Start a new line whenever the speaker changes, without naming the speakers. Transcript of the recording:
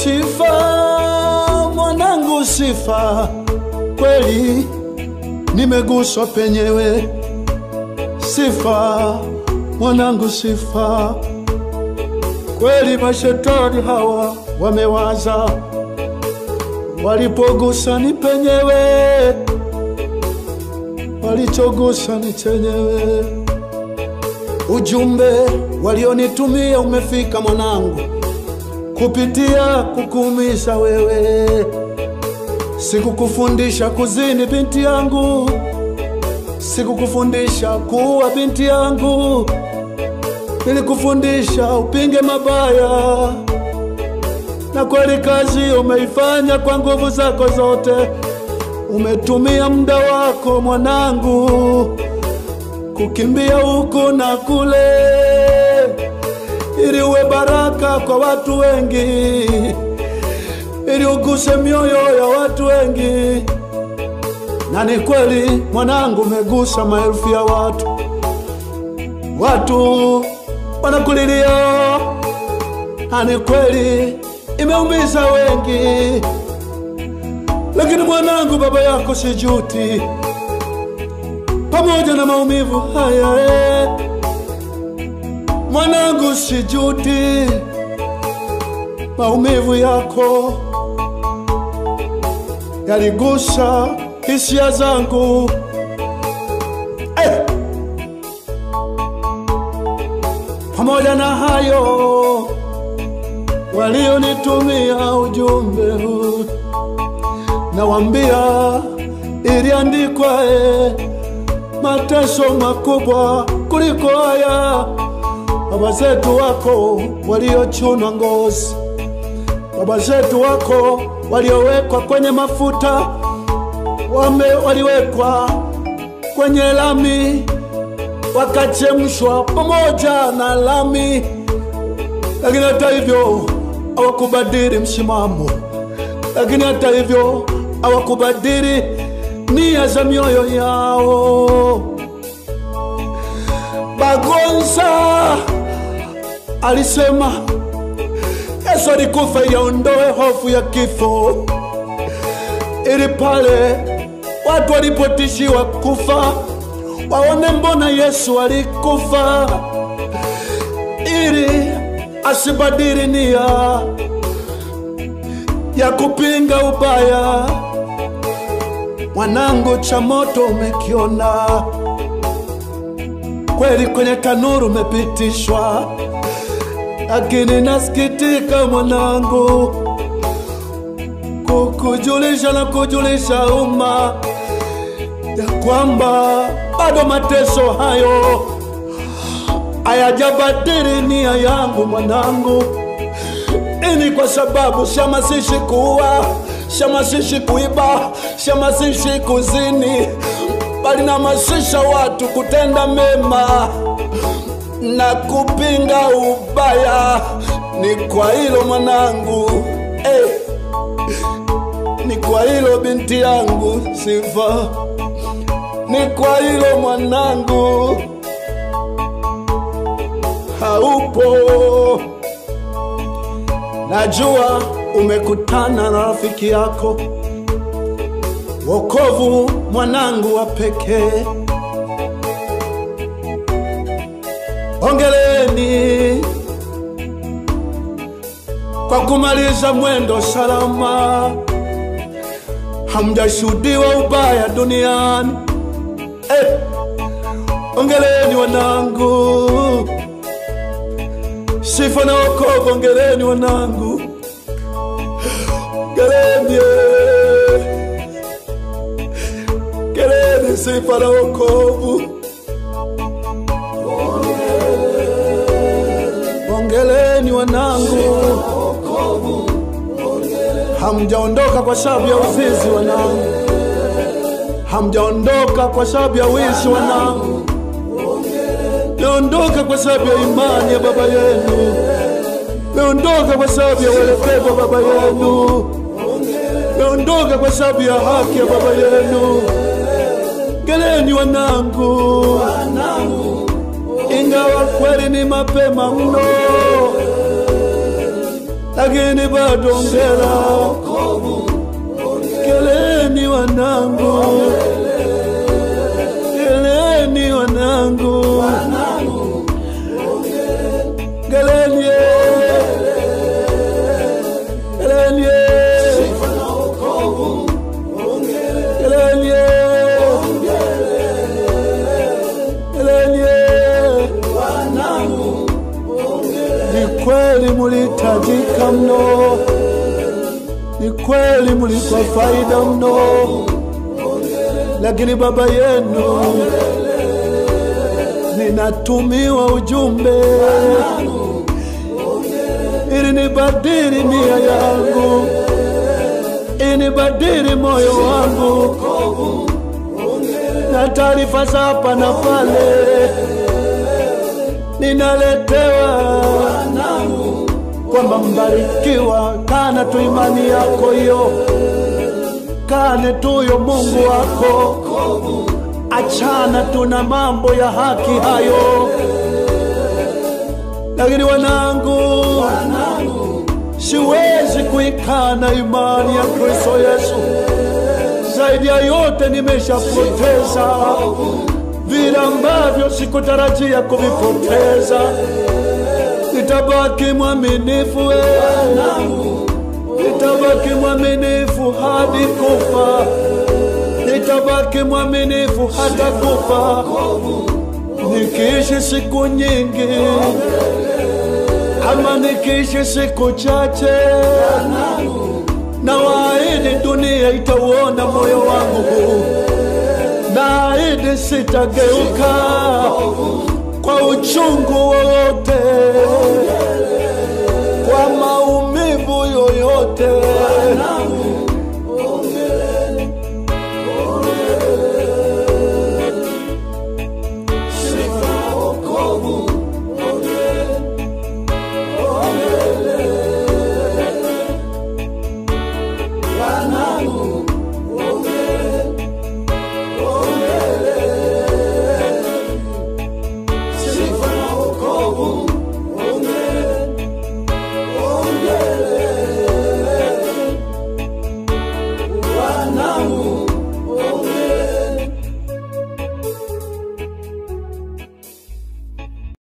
Sifa mwanangu sifa, kweli nimeguswa penyewe. Sifa mwanangu sifa, kweli mashetani hawa wamewaza, walipogusa ni penyewe, walichogusa ni chenyewe. Ujumbe walionitumia umefika mwanangu, kupitia kukuumiza wewe. Sikukufundisha kuzini binti yangu, sikukufundisha kuwa binti yangu, nilikufundisha upinge mabaya. Na kweli kazi umeifanya kwa nguvu zako zote. Umetumia muda wako mwanangu kukimbia huku na kule, ili uwe baraka kwa watu wengi, ili uguse mioyo ya watu wengi. Na ni kweli mwanangu umegusa maelfu ya watu. Watu wanakulilia, na ni kweli imeumiza wengi. Lakini mwanangu, baba yako sijuti, pamoja na maumivu haya mwanangu sijuti. Maumivu yako yaligusa hisia zangu. Pamoja na hayo walionitumia ujumbe huu, nawaambia iliandikwa mateso makubwa kuliko haya. Baba zetu wako waliochunwa ngozi, baba zetu wako waliowekwa kwenye mafuta, waliwekwa kwenye lami, wakachemshwa pamoja na lami. Lakini hata hivyo hawakubadili msimamo, lakini hata hivyo hawakubadili nia za mioyo yao. Bagonza alisema Yesu alikufa ili aondoe hofu ya kifo, ili pale watu walipotishiwa kufa waone mbona Yesu alikufa, ili asibadili nia ya kupinga ubaya. Mwanangu, cha moto umekiona, kweli kwenye tanuru umepitishwa. Lakini nasikitika mwanangu kukujulisha na kujulisha umma ya kwamba bado mateso hayo hayajabadili nia yangu mwanangu. Ini kwa sababu shamasishi kuua, shamasishi kuiba, shamasishi kuzini, bali namasisha watu kutenda mema na kupinga ubaya. Ni kwa hilo mwanangu, ni kwa hilo binti yangu sifa, ni kwa hilo mwanangu haupo. Najua umekutana na rafiki yako, wokovu mwanangu wa pekee. Hongereni kwa kumaliza mwendo salama. Hamjashuhudiwa ubaya duniani. Hongereni wanangu, sifa na wokovu. Hongereni wanangu, hongereni, hongereni, sifa na wokovu. Hongereni wanangu, hamjaondoka kwa sababu ya uzinzi wanangu, hamjaondoka kwa sababu ya wizi wanangu, meondoka kwa sababu ya imani ya baba yenu, meondoka kwa sababu ya uelekevu wa baba yenu, meondoka kwa sababu ya haki ya baba yenu. Hongereni wanangu, ingawa kweli ni mapema mno, lakini bado ongera. Ongeleni wanangu, ongeleni wanangu, ongeleni, ongeleni sifa na wokovu, ongeleni, ongeleni wanangu. Ni kweli mulitajika mno, ni kweli mulikuwa faida mno, lakini baba yenu, ninatumiwa ujumbe ili nibadili nia yangu, ili nibadili moyo wangu, na taarifa za hapa na pale ninaletewa kwamba mbarikiwa, kana tu imani yako hiyo, kane tuyo Mungu wako, achana tu na mambo ya haki hayo. Lakini wanangu, siwezi kuikana imani ya Kristo Yesu. Zaidi ya yote nimeshapoteza vile ambavyo sikutarajia kuvipoteza. Nitabaki mwaminifu, nitabaki mwaminifu hadi kufa, nitabaki mwaminifu hata kufa. Nikiishi siku nyingi ama nikiishi siku chache, na waahidi dunia itauona moyo wangu, naahidi sitageuka kwa uchungu wote.